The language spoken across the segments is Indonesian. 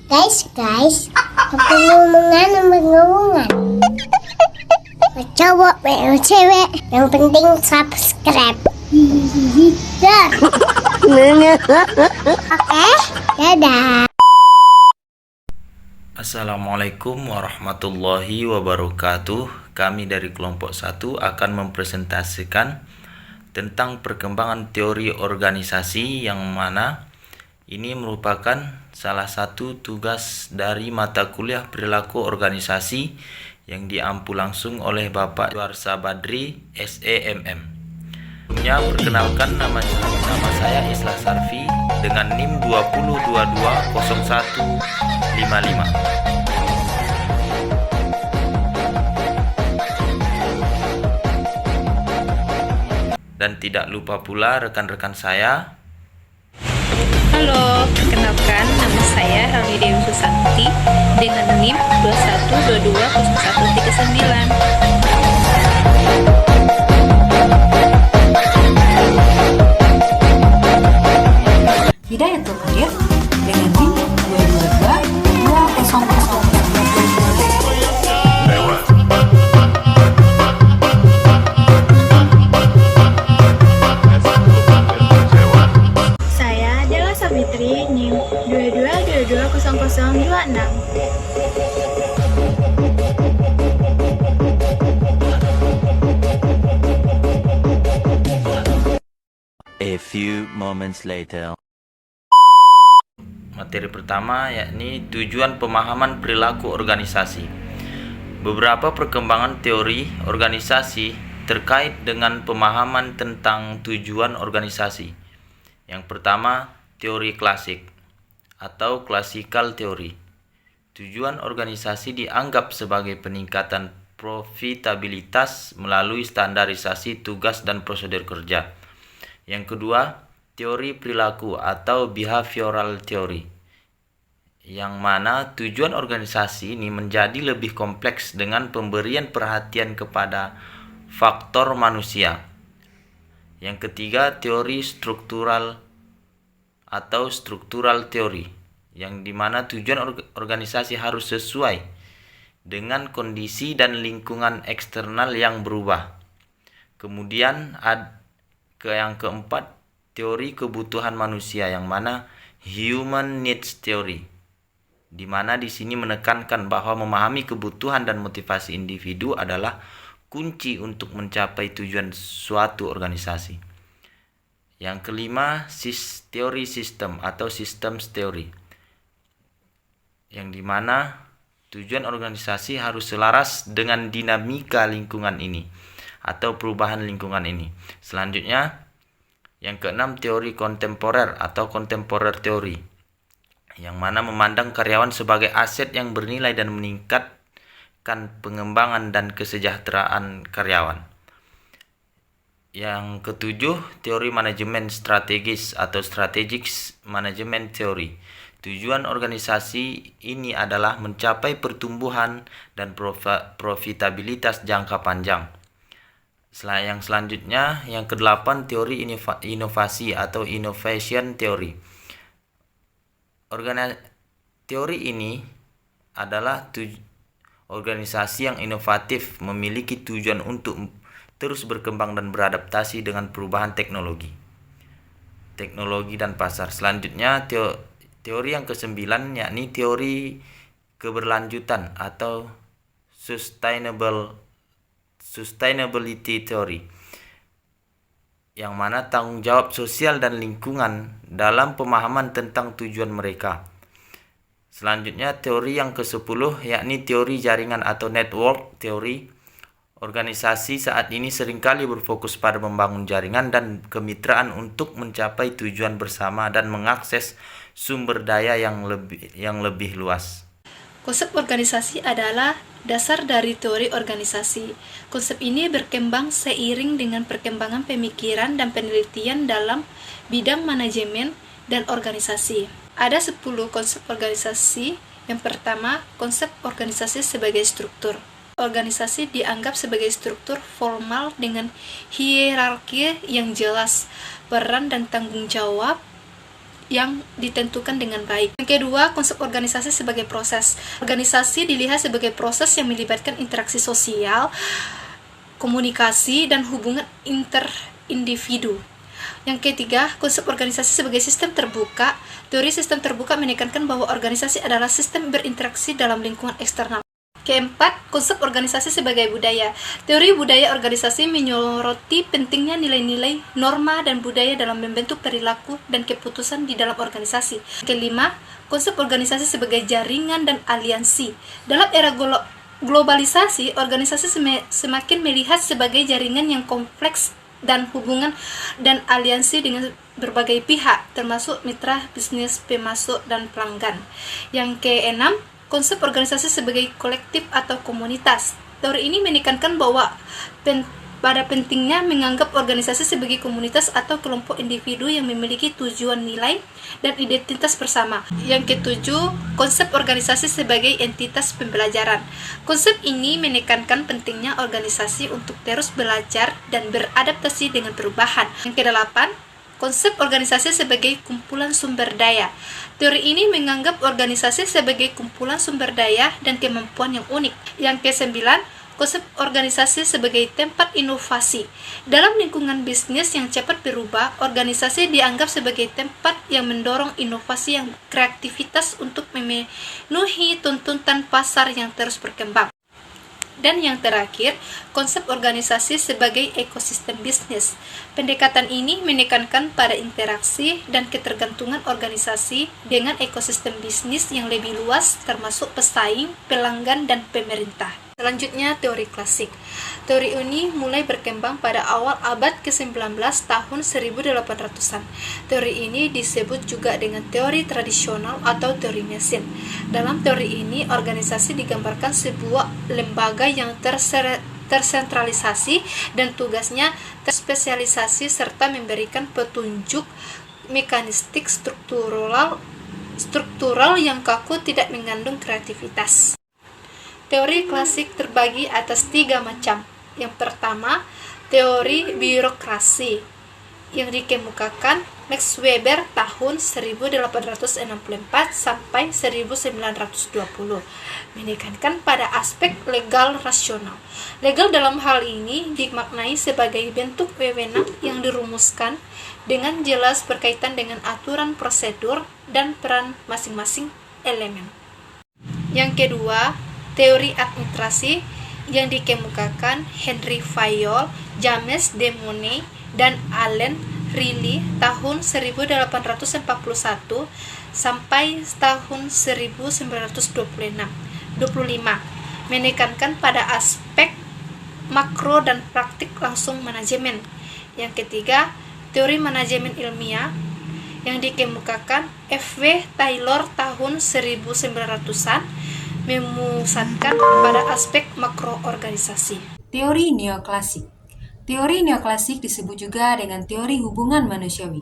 Guys, apa ngomongan. Cowok, cewek, yang penting subscribe. Dah. Oke, dadah. Assalamualaikum warahmatullahi wabarakatuh. Kami dari kelompok 1 akan mempresentasikan tentang perkembangan teori organisasi, yang mana ini merupakan salah satu tugas dari mata kuliah perilaku organisasi yang diampu langsung oleh Bapak Warsa Badri, SEMM. Sebelumnya perkenalkan, nama saya Islah Sarfi dengan NIM 20220155. Dan tidak lupa pula rekan-rekan saya. Halo, perkenalkan nama saya Helmi Dewi Susanti dengan NIM 21220139. Hidayatul Kadir dengan NIM 2222000. Saya adalah Sabitri, NIM 22220026. A few moments later. Materi pertama yakni tujuan pemahaman perilaku organisasi. Beberapa perkembangan teori organisasi terkait dengan pemahaman tentang tujuan organisasi. Yang pertama, teori klasik atau classical theory. Tujuan organisasi dianggap sebagai peningkatan profitabilitas melalui standarisasi tugas dan prosedur kerja. Yang kedua, teori perilaku atau behavioral theory, yang mana tujuan organisasi ini menjadi lebih kompleks dengan pemberian perhatian kepada faktor manusia. Yang ketiga, teori struktural atau structural theory, yang dimana tujuan organisasi harus sesuai dengan kondisi dan lingkungan eksternal yang berubah. Kemudian yang keempat, teori kebutuhan manusia, yang mana human needs theory, di mana di sini menekankan bahwa memahami kebutuhan dan motivasi individu adalah kunci untuk mencapai tujuan suatu organisasi. Yang kelima, teori sistem atau systems theory, yang dimana tujuan organisasi harus selaras dengan dinamika lingkungan ini atau perubahan lingkungan ini. Selanjutnya, yang keenam, teori kontemporer atau contemporary theory, yang mana memandang karyawan sebagai aset yang bernilai dan meningkatkan pengembangan dan kesejahteraan karyawan. Yang ketujuh, teori manajemen strategis atau strategic management theory. Tujuan organisasi ini adalah mencapai pertumbuhan dan profitabilitas jangka panjang. Yang selanjutnya, yang kedelapan, teori inovasi atau innovation theory. Teori ini adalah organisasi yang inovatif, memiliki tujuan untuk terus berkembang dan beradaptasi dengan perubahan teknologi dan pasar. Selanjutnya, teori yang kesembilan yakni teori keberlanjutan atau sustainability theory, yang mana tanggung jawab sosial dan lingkungan dalam pemahaman tentang tujuan mereka. Selanjutnya, teori yang ke-10 yakni teori jaringan atau network theory. Organisasi saat ini seringkali berfokus pada membangun jaringan dan kemitraan untuk mencapai tujuan bersama dan mengakses sumber daya yang lebih luas. Konsep organisasi adalah dasar dari teori organisasi. Konsep ini berkembang seiring dengan perkembangan pemikiran dan penelitian dalam bidang manajemen dan organisasi. Ada 10 konsep organisasi. Yang pertama, konsep organisasi sebagai struktur. Organisasi dianggap sebagai struktur formal dengan hierarki yang jelas, peran dan tanggung jawab yang ditentukan dengan baik. Yang kedua, konsep organisasi sebagai proses. Organisasi dilihat sebagai proses yang melibatkan interaksi sosial, komunikasi, dan hubungan interindividu. Yang ketiga, konsep organisasi sebagai sistem terbuka. Teori sistem terbuka menekankan bahwa organisasi adalah sistem berinteraksi dalam lingkungan eksternal. Keempat, konsep organisasi sebagai budaya. Teori budaya organisasi menyoroti pentingnya nilai-nilai, norma, dan budaya dalam membentuk perilaku dan keputusan di dalam organisasi. Kelima, konsep organisasi sebagai jaringan dan aliansi. Dalam era globalisasi, organisasi semakin melihat sebagai jaringan yang kompleks dan hubungan dan aliansi dengan berbagai pihak, termasuk mitra bisnis, pemasok, dan pelanggan. Yang keenam, konsep organisasi sebagai kolektif atau komunitas. Teori ini menekankan bahwa pada pentingnya menganggap organisasi sebagai komunitas atau kelompok individu yang memiliki tujuan, nilai, dan identitas bersama. Yang ketujuh, konsep organisasi sebagai entitas pembelajaran. Konsep ini menekankan pentingnya organisasi untuk terus belajar dan beradaptasi dengan perubahan. Yang kedelapan, konsep organisasi sebagai kumpulan sumber daya. Teori ini menganggap organisasi sebagai kumpulan sumber daya dan kemampuan yang unik. Yang kesembilan, konsep organisasi sebagai tempat inovasi. Dalam lingkungan bisnis yang cepat berubah, organisasi dianggap sebagai tempat yang mendorong inovasi yang kreativitas untuk memenuhi tuntutan pasar yang terus berkembang. Dan yang terakhir, konsep organisasi sebagai ekosistem bisnis. Pendekatan ini menekankan pada interaksi dan ketergantungan organisasi dengan ekosistem bisnis yang lebih luas, termasuk pesaing, pelanggan, dan pemerintah. Selanjutnya, teori klasik. Teori ini mulai berkembang pada awal abad ke-19 tahun 1800-an. Teori ini disebut juga dengan teori tradisional atau teori mesin. Dalam teori ini, organisasi digambarkan sebuah lembaga yang tersentralisasi dan tugasnya terspesialisasi serta memberikan petunjuk mekanistik struktural yang kaku, tidak mengandung kreativitas. Teori klasik terbagi atas 3 macam. Yang pertama, teori birokrasi yang dikemukakan Max Weber tahun 1864 sampai 1920, menekankan pada aspek legal rasional. Legal dalam hal ini dimaknai sebagai bentuk wewenang yang dirumuskan dengan jelas berkaitan dengan aturan prosedur dan peran masing-masing elemen. Yang kedua, teori administrasi yang dikemukakan Henry Fayol, James De Money, dan Allen Riley tahun 1841 sampai tahun 1925, menekankan pada aspek makro dan praktik langsung manajemen. Yang ketiga, teori manajemen ilmiah yang dikemukakan F.W. Taylor tahun 1900-an, memusatkan pada aspek makroorganisasi. Teori neoklasik. Teori neoklasik disebut juga dengan teori hubungan manusiawi.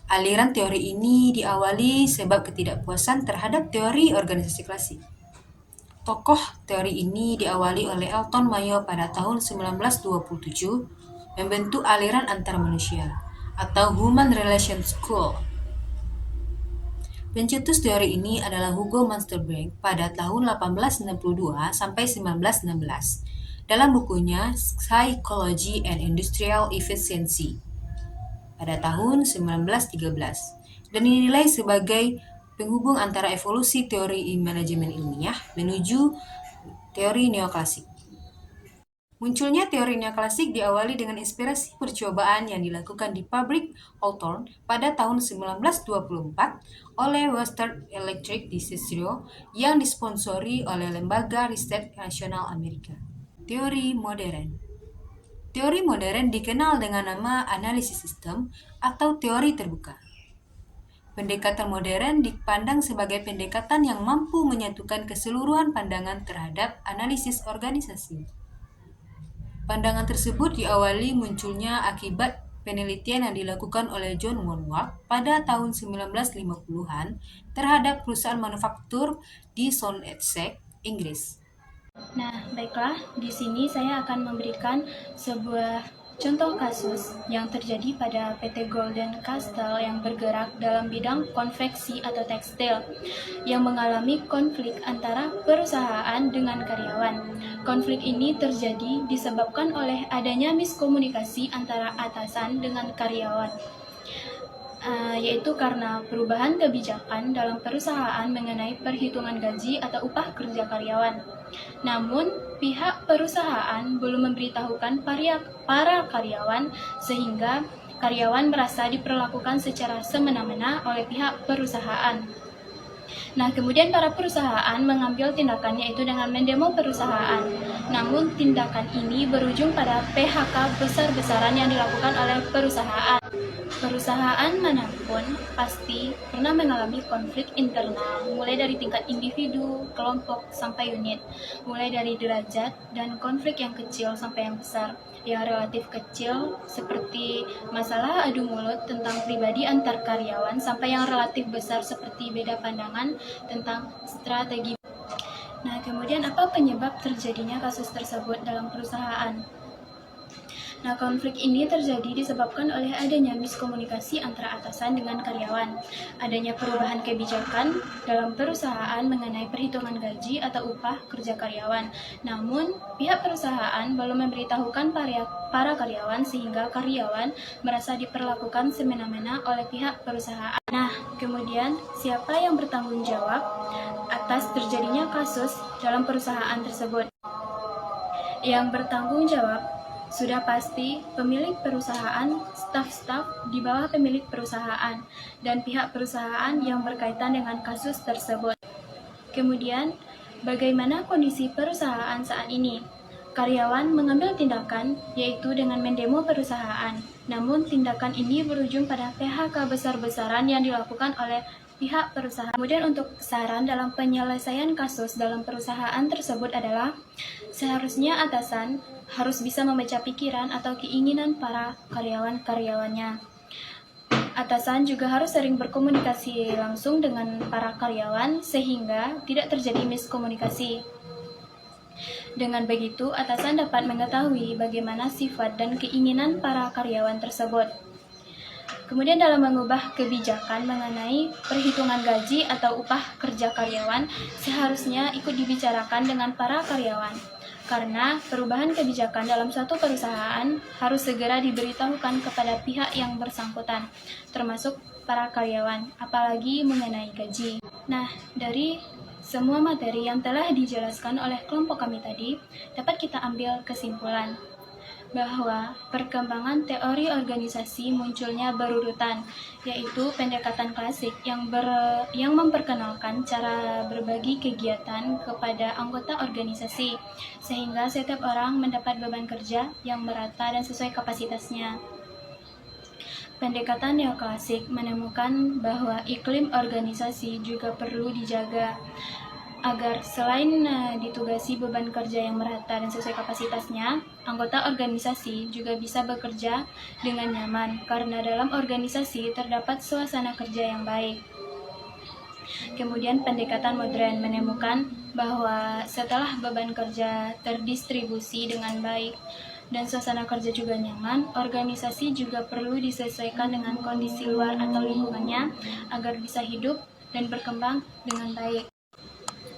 Aliran teori ini diawali sebab ketidakpuasan terhadap teori organisasi klasik. Tokoh teori ini diawali oleh Elton Mayo pada tahun 1927, membentuk aliran antar manusia atau Human Relations School. Pencetus teori ini adalah Hugo Munsterberg pada tahun 1862 sampai 1916 dalam bukunya Psychology and Industrial Efficiency pada tahun 1913 dan dinilai sebagai penghubung antara evolusi teori manajemen ilmiah menuju teori neoklasik. Munculnya teori neoklasik diawali dengan inspirasi percobaan yang dilakukan di pabrik Hawthorne pada tahun 1924 oleh Western Electric di Chicago yang disponsori oleh Lembaga Riset Nasional Amerika. Teori modern. Teori modern dikenal dengan nama analisis sistem atau teori terbuka. Pendekatan modern dipandang sebagai pendekatan yang mampu menyatukan keseluruhan pandangan terhadap analisis organisasi. Pandangan tersebut diawali munculnya akibat penelitian yang dilakukan oleh John Monroe pada tahun 1950-an terhadap perusahaan manufaktur di Somerset, Inggris. Nah, baiklah, di sini saya akan memberikan sebuah Contoh kasus yang terjadi pada PT Golden Castle yang bergerak dalam bidang konveksi atau tekstil yang mengalami konflik antara perusahaan dengan karyawan. Konflik ini terjadi disebabkan oleh adanya miskomunikasi antara atasan dengan karyawan. Yaitu karena perubahan kebijakan dalam perusahaan mengenai perhitungan gaji atau upah kerja karyawan. Namun, pihak perusahaan belum memberitahukan para karyawan sehingga karyawan merasa diperlakukan secara semena-mena oleh pihak perusahaan. Nah, kemudian para perusahaan mengambil tindakan yaitu dengan mendemo perusahaan. Namun, tindakan ini berujung pada PHK besar-besaran yang dilakukan oleh perusahaan. Perusahaan manapun pasti pernah mengalami konflik internal, mulai dari tingkat individu, kelompok, sampai unit. Mulai dari derajat dan konflik yang kecil sampai yang besar. Yang relatif kecil seperti masalah adu mulut tentang pribadi antar karyawan, sampai yang relatif besar seperti beda pandangan tentang strategi. Nah, kemudian apa penyebab terjadinya kasus tersebut dalam perusahaan? Nah, konflik ini terjadi disebabkan oleh adanya miskomunikasi antara atasan dengan karyawan, adanya perubahan kebijakan dalam perusahaan mengenai perhitungan gaji atau upah kerja karyawan. Namun, pihak perusahaan belum memberitahukan para karyawan sehingga karyawan merasa diperlakukan semena-mena oleh pihak perusahaan. Nah, kemudian siapa yang bertanggung jawab atas terjadinya kasus dalam perusahaan tersebut? Yang bertanggung jawab sudah pasti pemilik perusahaan, staf-staf di bawah pemilik perusahaan, dan pihak perusahaan yang berkaitan dengan kasus tersebut. Kemudian, bagaimana kondisi perusahaan saat ini? Karyawan mengambil tindakan, yaitu dengan mendemo perusahaan. Namun, tindakan ini berujung pada PHK besar-besaran yang dilakukan oleh pihak perusahaan. Kemudian untuk saran dalam penyelesaian kasus dalam perusahaan tersebut adalah seharusnya atasan harus bisa membaca pikiran atau keinginan para karyawan-karyawannya. Atasan juga harus sering berkomunikasi langsung dengan para karyawan sehingga tidak terjadi miskomunikasi. Dengan begitu, atasan dapat mengetahui bagaimana sifat dan keinginan para karyawan tersebut. Kemudian dalam mengubah kebijakan mengenai perhitungan gaji atau upah kerja karyawan, seharusnya ikut dibicarakan dengan para karyawan. Karena perubahan kebijakan dalam suatu perusahaan harus segera diberitahukan kepada pihak yang bersangkutan, termasuk para karyawan, apalagi mengenai gaji. Nah, dari semua materi yang telah dijelaskan oleh kelompok kami tadi, dapat kita ambil kesimpulan bahwa perkembangan teori organisasi munculnya berurutan, yaitu pendekatan klasik yang memperkenalkan cara berbagi kegiatan kepada anggota organisasi, sehingga setiap orang mendapat beban kerja yang merata dan sesuai kapasitasnya. Pendekatan neoklasik menemukan bahwa iklim organisasi juga perlu dijaga, agar selain ditugasi beban kerja yang merata dan sesuai kapasitasnya, anggota organisasi juga bisa bekerja dengan nyaman karena dalam organisasi terdapat suasana kerja yang baik. Kemudian pendekatan modern menemukan bahwa setelah beban kerja terdistribusi dengan baik dan suasana kerja juga nyaman, organisasi juga perlu disesuaikan dengan kondisi luar atau lingkungannya agar bisa hidup dan berkembang dengan baik.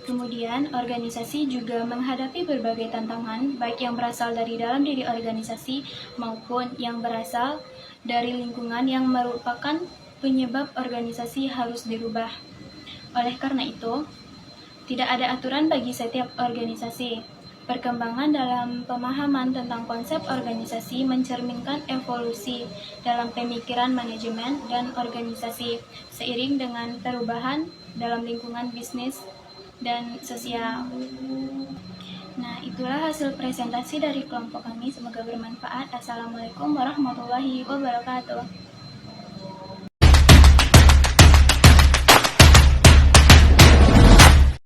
Kemudian, organisasi juga menghadapi berbagai tantangan, baik yang berasal dari dalam diri organisasi maupun yang berasal dari lingkungan yang merupakan penyebab organisasi harus dirubah. Oleh karena itu, tidak ada aturan bagi setiap organisasi. Perkembangan dalam pemahaman tentang konsep organisasi mencerminkan evolusi dalam pemikiran manajemen dan organisasi, seiring dengan perubahan dalam lingkungan bisnis dan sosial. Nah, itulah hasil presentasi dari kelompok kami. Semoga bermanfaat. Assalamualaikum warahmatullahi wabarakatuh.